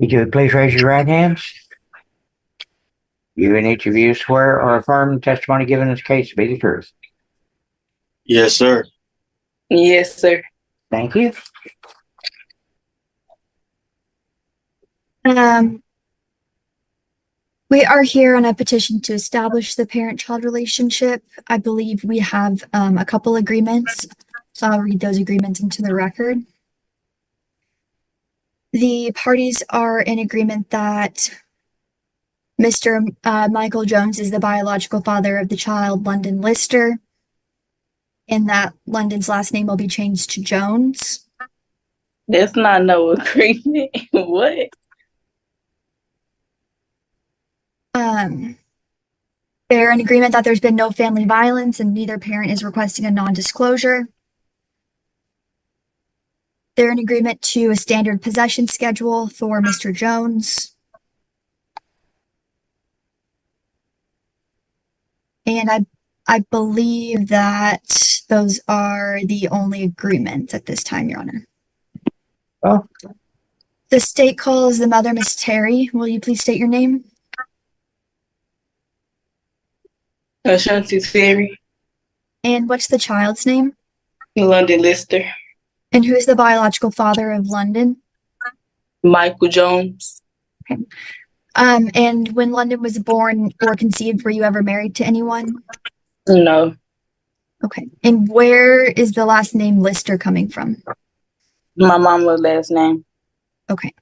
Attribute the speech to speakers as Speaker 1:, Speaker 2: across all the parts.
Speaker 1: Would you please raise your right hands? You and each of you swear or affirm the testimony given in this case to be the truth.
Speaker 2: Yes, sir.
Speaker 3: Yes, sir.
Speaker 1: Thank you.
Speaker 4: We are here on a petition to establish the parent-child relationship. I believe we have a couple agreements, so I'll read those agreements into the record. The parties are in agreement that Mr. Michael Jones is the biological father of the child, London Lister, and that London's last name will be changed to Jones.
Speaker 3: That's not no agreement. What?
Speaker 4: They're in agreement that there's been no family violence and neither parent is requesting a non-disclosure. They're in agreement to a standard possession schedule for Mr. Jones. And I believe that those are the only agreements at this time, Your Honor.
Speaker 1: Well,
Speaker 4: The state calls the mother Miss Terry. Will you please state your name?
Speaker 3: Ashanti Terry,
Speaker 4: And what's the child's name?
Speaker 3: London Lister,
Speaker 4: And who is the biological father of London?
Speaker 3: Michael Jones.
Speaker 4: And when London was born or conceived, were you ever married to anyone?
Speaker 3: No,
Speaker 4: Okay. And where is the last name Lister coming from?
Speaker 3: my mama's last name.
Speaker 4: Okay.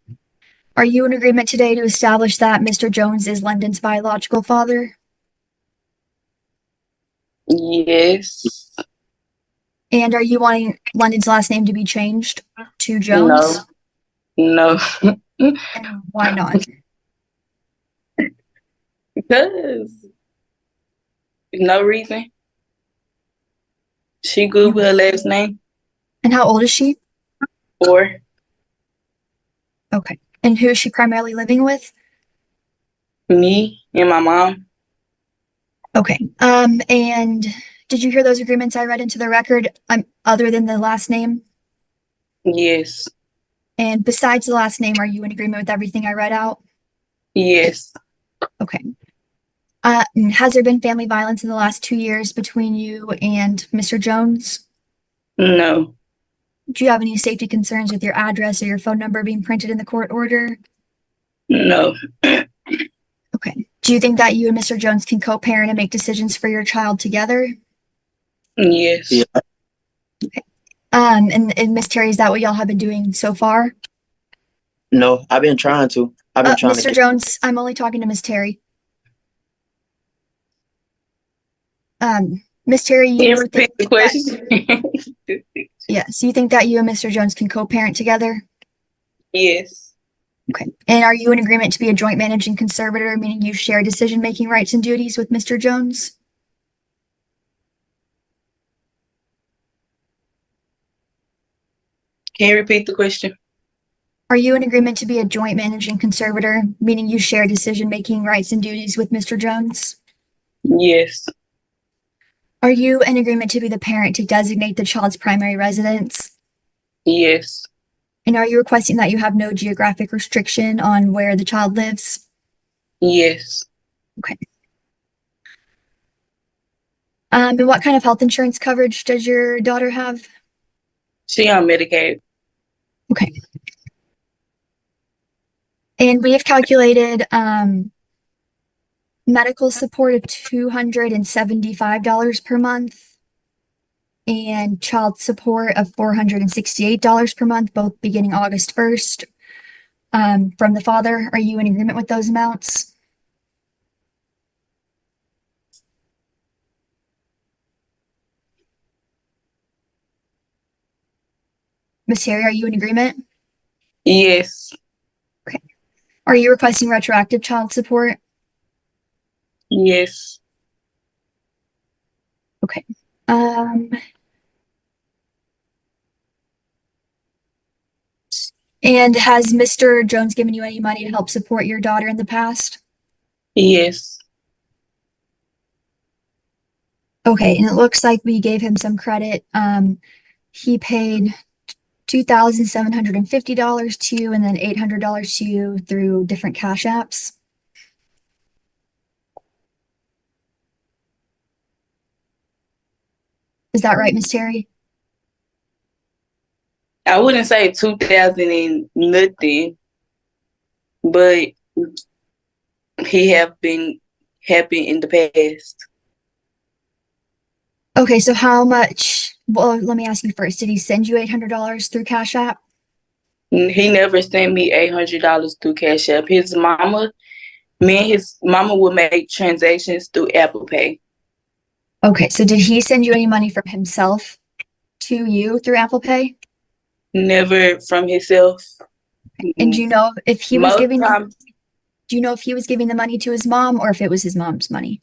Speaker 4: Are you in agreement today to establish that Mr. Jones is London's biological father?
Speaker 3: Yes.
Speaker 4: And are you wanting London's last name to be changed to Jones?
Speaker 3: No.
Speaker 4: And why not?
Speaker 3: Because no reason. She good with her last name.
Speaker 4: And how old is she?
Speaker 3: 4.
Speaker 4: Okay. And who is she primarily living with?
Speaker 3: Me and my mom.
Speaker 4: Okay. And did you hear those agreements I read into the record, other than the last name?
Speaker 3: Yes.
Speaker 4: And besides the last name, are you in agreement with everything I read out?
Speaker 3: Yes.
Speaker 4: Okay. Has there been family violence in the last 2 years between you and Mr. Jones?
Speaker 3: No.
Speaker 4: Do you have any safety concerns with your address or your phone number being printed in the court order?
Speaker 3: No.
Speaker 4: Okay. Do you think that you and Mr. Jones can co-parent and make decisions for your child together?
Speaker 3: Yes.
Speaker 2: Yeah.
Speaker 4: And Miss Terry, is that what y'all have been doing so far?
Speaker 2: No, I've been trying to.
Speaker 4: Mr. Jones, I'm only talking to Miss Terry. Miss Terry, you were
Speaker 3: Repeat the question.
Speaker 4: yes, you think that you and Mr. Jones can co-parent together?
Speaker 3: Yes.
Speaker 4: Okay. And are you in agreement to be a joint managing conservator, meaning you share decision-making rights and duties with Mr. Jones?
Speaker 3: Can you repeat the question?
Speaker 4: Are you in agreement to be a joint managing conservator, meaning you share decision-making rights and duties with Mr. Jones?
Speaker 3: Yes.
Speaker 4: Are you in agreement to be the parent to designate the child's primary residence?
Speaker 3: Yes.
Speaker 4: And are you requesting that you have no geographic restriction on where the child lives?
Speaker 3: Yes.
Speaker 4: Okay. And what kind of health insurance coverage does your daughter have?
Speaker 3: She on Medicaid.
Speaker 4: Okay. And we have calculated medical support of $275 per month and child support of $468 per month, both beginning August 1st. From the father, are you in agreement with those amounts? Ms. Terry, are you in agreement?
Speaker 3: Yes.
Speaker 4: Are you requesting retroactive child support?
Speaker 3: Yes.
Speaker 4: Okay. And has Mr. Jones given you any money to help support your daughter in the past?
Speaker 3: Yes.
Speaker 4: Okay, and it looks like we gave him some credit. He paid $2,750 to you and then $800 to you through different cash apps. Is that right, Miss Terry?
Speaker 3: I wouldn't say 2000 and nothing, but he have been happy in the past.
Speaker 4: Okay, so how much? Well, let me ask you first. Did he send you $800 through Cash App?
Speaker 3: He never sent me $800 through Cash App. Me and his mama would make transactions through Apple Pay.
Speaker 4: Okay, so did he send you any money from himself to you through Apple Pay?
Speaker 3: Never from himself.
Speaker 4: And do you know if he was
Speaker 3: Most
Speaker 4: giving
Speaker 3: times,
Speaker 4: do you know if he was giving the money to his mom or if it was his mom's money?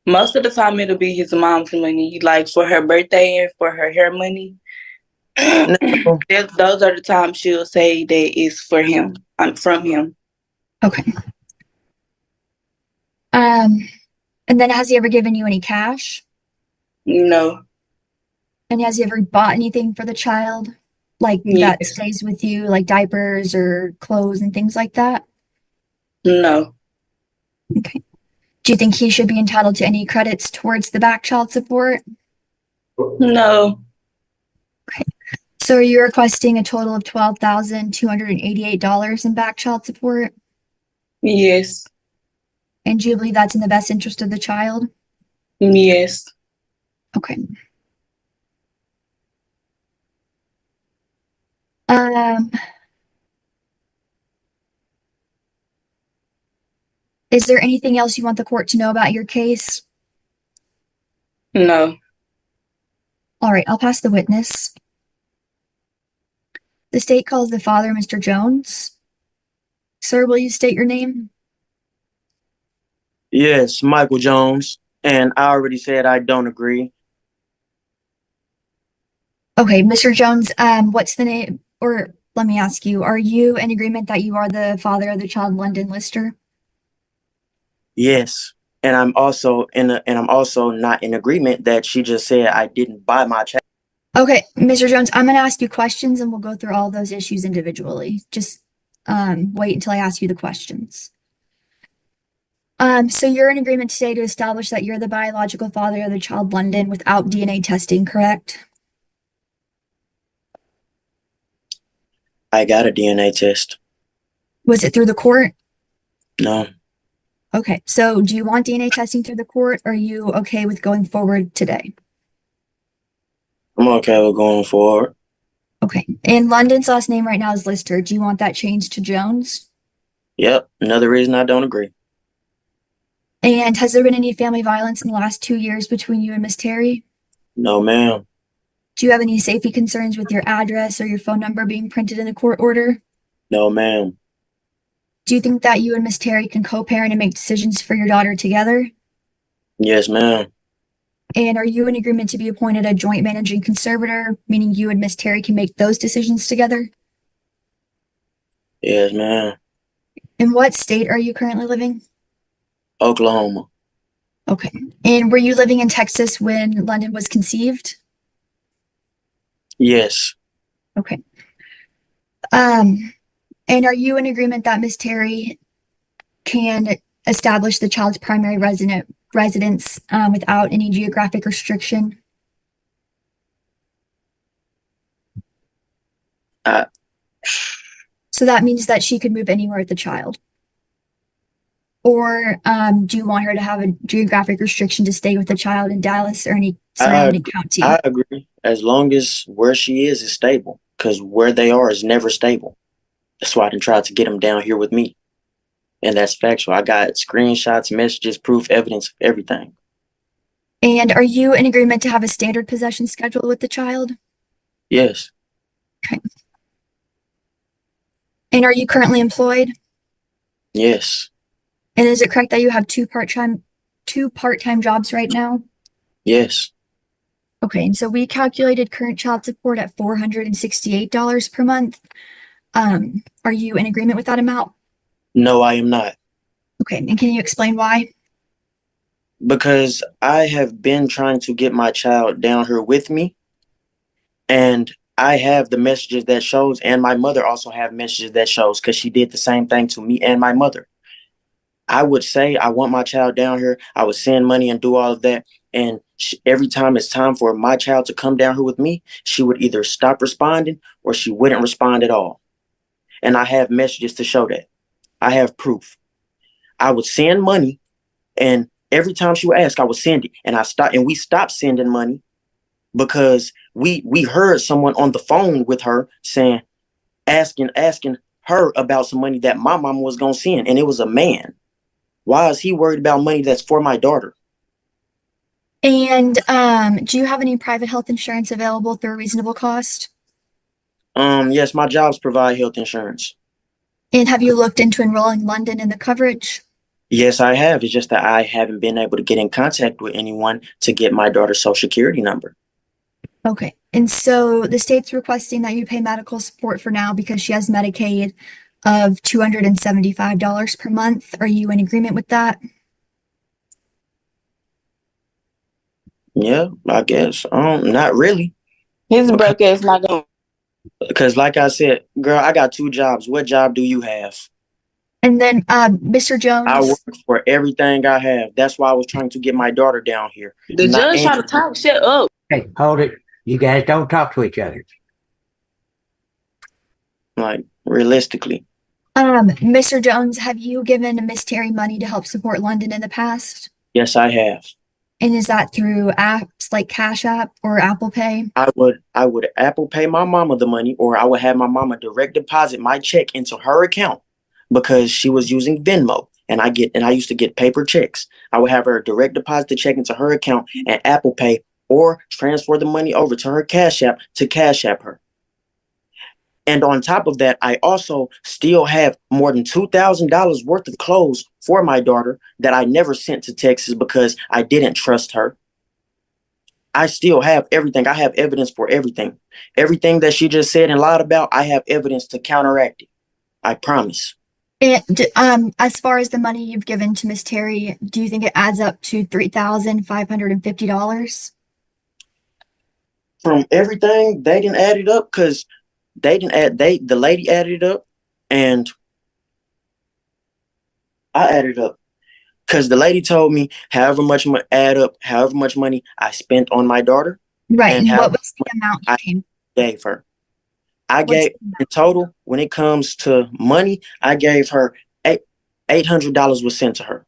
Speaker 3: most of the time it'll be his mom's money, like for her birthday and for her hair money.
Speaker 2: No.
Speaker 3: Those are the times she'll say that it's for him. I'm from him.
Speaker 4: Okay. And then has he ever given you any cash?
Speaker 3: No.
Speaker 4: And has he ever bought anything for the child? Like that
Speaker 3: Yes.
Speaker 4: stays with you, like diapers or clothes and things like that?
Speaker 3: No.
Speaker 4: Okay. Do you think he should be entitled to any credits towards the back child support?
Speaker 3: No.
Speaker 4: So are you requesting a total of $12,288 in back child support?
Speaker 3: Yes.
Speaker 4: And do you believe that's in the best interest of the child?
Speaker 3: Yes.
Speaker 4: Okay. Is there anything else you want the court to know about your case?
Speaker 3: No.
Speaker 4: All right, I'll pass the witness. The state calls the father Mr. Jones. Sir, will you state your name?
Speaker 2: Yes, Michael Jones. And I already said I don't agree.
Speaker 4: Okay, Mr. Jones, what's the name? Or let me ask you, are you in agreement that you are the father of the child London Lister?
Speaker 2: Yes. And I'm also not in agreement that she just said I didn't buy my child.
Speaker 4: Okay, Mr. Jones, I'm going to ask you questions and we'll go through all those issues individually. Just wait until I ask you the questions. So you're in agreement today to establish that you're the biological father of the child London without DNA testing, correct?
Speaker 2: I got a DNA test.
Speaker 4: Was it through the court?
Speaker 2: No.
Speaker 4: Okay, so do you want DNA testing through the court? Or are you okay with going forward today?
Speaker 2: I'm okay with going forward.
Speaker 4: Okay, and London's last name right now is Lister. Do you want that changed to Jones?
Speaker 2: Yep. Another reason I don't agree.
Speaker 4: And has there been any family violence in the last 2 years between you and Miss Terry?
Speaker 2: No, ma'am.
Speaker 4: Do you have any safety concerns with your address or your phone number being printed in a court order?
Speaker 2: No, ma'am.
Speaker 4: Do you think that you and Miss Terry can co-parent and make decisions for your daughter together?
Speaker 2: Yes, ma'am.
Speaker 4: And are you in agreement to be appointed a joint managing conservator, meaning you and Miss Terry can make those decisions together?
Speaker 2: Yes, ma'am.
Speaker 4: In what state are you currently living?
Speaker 2: Oklahoma.
Speaker 4: Okay. And were you living in Texas when London was conceived?
Speaker 2: Yes.
Speaker 4: Okay. And are you in agreement that Miss Terry can establish the child's primary residence without any geographic restriction? So that means that she could move anywhere with the child. Or do you want her to have a geographic restriction to stay with the child in Dallas or any surrounding county?
Speaker 2: I agree. As long as where she is stable, because where they are is never stable. That's why I didn't try to get them down here with me. And that's factual. I got screenshots, messages, proof, evidence of everything.
Speaker 4: And are you in agreement to have a standard possession schedule with the child?
Speaker 2: Yes.
Speaker 4: Okay. And are you currently employed?
Speaker 2: Yes.
Speaker 4: And is it correct that you have two part-time jobs right now?
Speaker 2: Yes.
Speaker 4: Okay, and so we calculated current child support at $468 per month. Are you in agreement with that amount?
Speaker 2: No, I am not.
Speaker 4: Okay, and can you explain why?
Speaker 2: Because I have been trying to get my child down here with me, And I have the messages that shows, and my mother also have messages that shows, because she did the same thing to me and my mother. I would say, I want my child down here. I would send money and do all of that. And every time it's time for my child to come down here with me, she would either stop responding or she wouldn't respond at all. And I have messages to show that. I have proof. I would send money, and every time she would ask, I would send it. And we stopped sending money because we heard someone on the phone with her saying, asking her about some money that my mama was gonna send, and it was a man. Why is he worried about money that's for my daughter?
Speaker 4: And do you have any private health insurance available through a reasonable cost?
Speaker 2: Yes, my jobs provide health insurance.
Speaker 4: And have you looked into enrolling London in the coverage?
Speaker 2: Yes, I have. It's just that I haven't been able to get in contact with anyone to get my daughter's social security number.
Speaker 4: Okay. And so the state's requesting that you pay medical support for now because she has Medicaid of $275 per month. Are you in agreement with that?
Speaker 2: Yeah, I guess. Not really.
Speaker 3: His broke ass not gonna.
Speaker 2: Because like I said, girl, I got 2 jobs. What job do you have?
Speaker 4: And then Mr. Jones.
Speaker 2: I work for everything I have. That's why I was trying to get my daughter down here.
Speaker 3: The judge trying to talk. Shut up.
Speaker 1: Hey, hold it. You guys don't talk to each other.
Speaker 2: Like, realistically.
Speaker 4: Mr. Jones, have you given Miss Terry money to help support London in the past?
Speaker 2: Yes, I have.
Speaker 4: And is that through apps like CashApp or Apple Pay?
Speaker 2: I would Apple Pay my mama the money, or I would have my mama direct deposit my check into her account because she was using Venmo, and I used to get paper checks. I would have her direct deposit the check into her account and Apple Pay, or transfer the money over to her Cash App to Cash App her. And on top of that, I also still have more than $2,000 worth of clothes for my daughter that I never sent to Texas because I didn't trust her. I still have everything. I have evidence for everything. Everything that she just said and lied about, I have evidence to counteract it. I promise.
Speaker 4: And as far as the money you've given to Miss Terry, do you think it adds up to $3,550?
Speaker 2: From everything, they didn't add it up because the lady added it up, and I added it up because the lady told me however much money I spent on my daughter.
Speaker 4: Right. And
Speaker 2: And
Speaker 4: what was the amount you came?
Speaker 2: Gave her. I
Speaker 4: What's
Speaker 2: gave
Speaker 4: the amount?
Speaker 2: in total, when it comes to money, I gave her $800 was sent to her.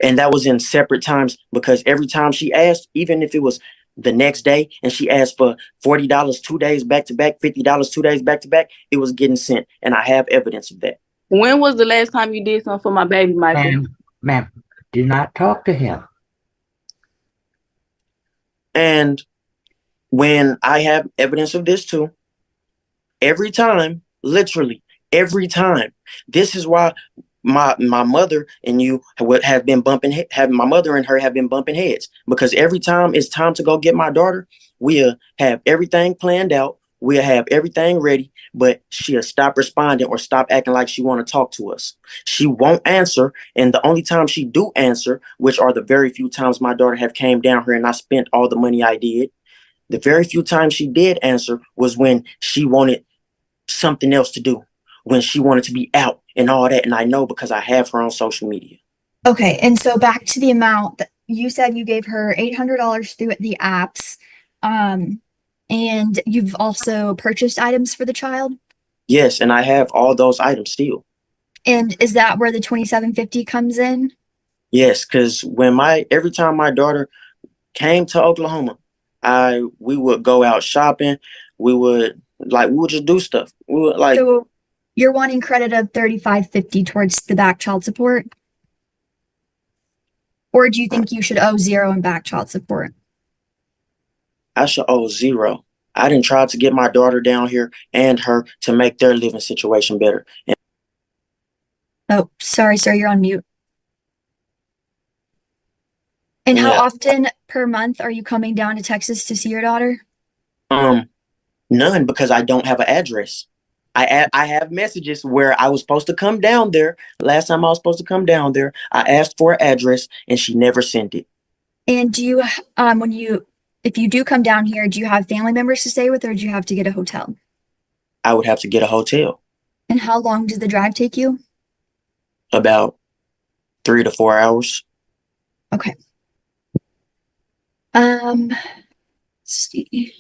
Speaker 2: And that was in separate times because every time she asked, even if it was the next day and she asked for $40 2 days back to back, $50 2 days back to back, it was getting sent. And I have evidence of that.
Speaker 3: When was the last time you did something for my baby, Michael?
Speaker 1: Ma'am, do not talk to him.
Speaker 2: And when I have evidence of this too, every time, literally every time, this is why my mother and you have been my mother and her have been bumping heads, because every time it's time to go get my daughter, we'll have everything planned out. We'll have everything ready, but she'll stop responding or stop acting like she want to talk to us. She won't answer. And the only time she do answer, which are the very few times my daughter have came down here and I spent all the money I did, the very few times she did answer was when she wanted something else to do, when she wanted to be out and all that. And I know because I have her on social media.
Speaker 4: Okay. And so back to the amount that you said you gave her $800 through the apps. And you've also purchased items for the child?
Speaker 2: Yes, and I have all those items still.
Speaker 4: And is that where the $2,750 comes in?
Speaker 2: Yes, because every time my daughter came to Oklahoma, we would go out shopping. We would just do stuff. We would
Speaker 4: So you're wanting credit of $3,550 towards the back child support? Or do you think you should owe $0 in back child support?
Speaker 2: I should owe $0. I didn't try to get my daughter down here and her to make their living situation better.
Speaker 4: Oh, sorry, sir, you're on mute. And how often per month are you coming down to Texas to see your daughter?
Speaker 2: None, because I don't have an address. I have messages where I was supposed to come down there. Last time I was supposed to come down there, I asked for an address and she never sent it.
Speaker 4: And do you, if you do come down here, do you have family members to stay with, or do you have to get a hotel?
Speaker 2: I would have to get a hotel.
Speaker 4: And how long does the drive take you?
Speaker 2: About 3 to 4 hours.
Speaker 4: Okay. Let's see.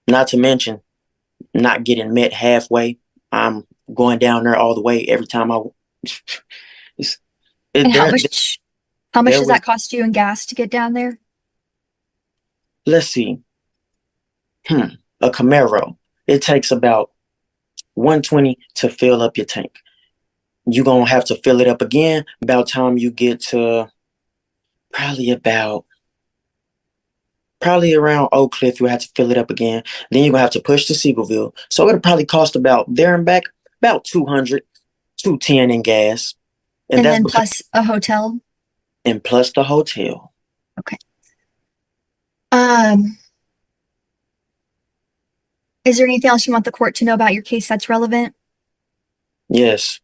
Speaker 2: Not to mention not getting met halfway. I'm going down there all the way every time I.
Speaker 4: And how
Speaker 2: there-
Speaker 4: much
Speaker 2: there
Speaker 4: does
Speaker 2: was-
Speaker 4: that cost you in gas to get down there?
Speaker 2: Let's see. A Camaro. It takes about 120 to fill up your tank. You're gonna have to fill it up again about time you get to probably around Oak Cliff. You'll have to fill it up again. Then you're gonna have to push to Seagoville. So it'll probably cost about there and back about 200, 210 in gas.
Speaker 4: And
Speaker 2: that's
Speaker 4: then
Speaker 2: because-
Speaker 4: plus a hotel?
Speaker 2: and plus the hotel.
Speaker 4: Is there anything else you want the court to know about your case that's relevant?
Speaker 2: Yes.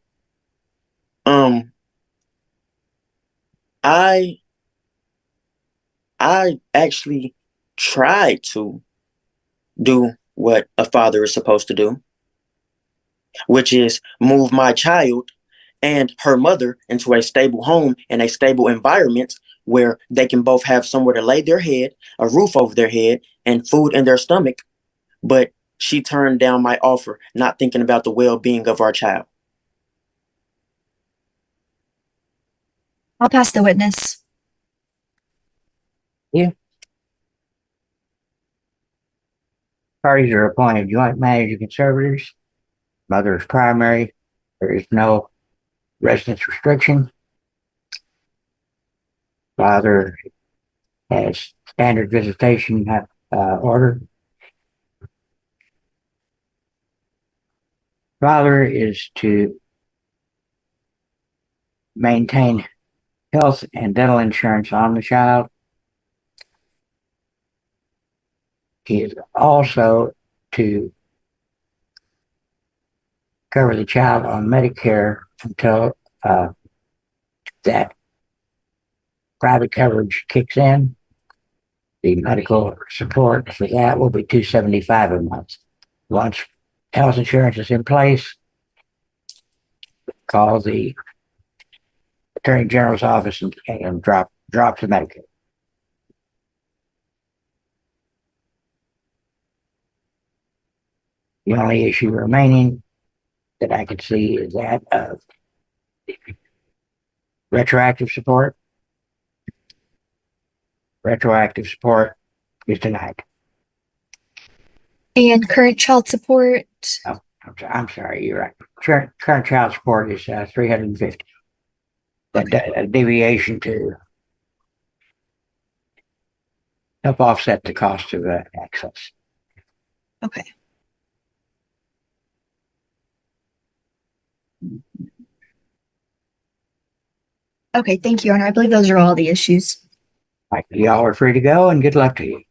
Speaker 2: I actually tried to do what a father is supposed to do, which is move my child and her mother into a stable home and a stable environment where they can both have somewhere to lay their head, a roof over their head, and food in their stomach. But she turned down my offer, not thinking about the well-being of our child.
Speaker 4: I'll pass the witness.
Speaker 1: Parties are appointed joint managing conservators. Mother is primary. There is no residence restriction. Father has standard visitation order. Father is to maintain health and dental insurance on the child. He is also to cover the child on Medicare until that private coverage kicks in. The medical support for that will be $275 a month. Once health insurance is in place, call the Attorney General's office and drop the Medicare. The only issue remaining that I can see is that of retroactive support. Retroactive support is denied.
Speaker 4: And current child support?
Speaker 1: Oh, I'm sorry, you're right. Current child support is $350. A deviation to help offset the cost of access.
Speaker 4: Okay. Okay, thank you, Your Honor. I believe those are all the issues.
Speaker 1: Y'all are free to go, and good luck to you.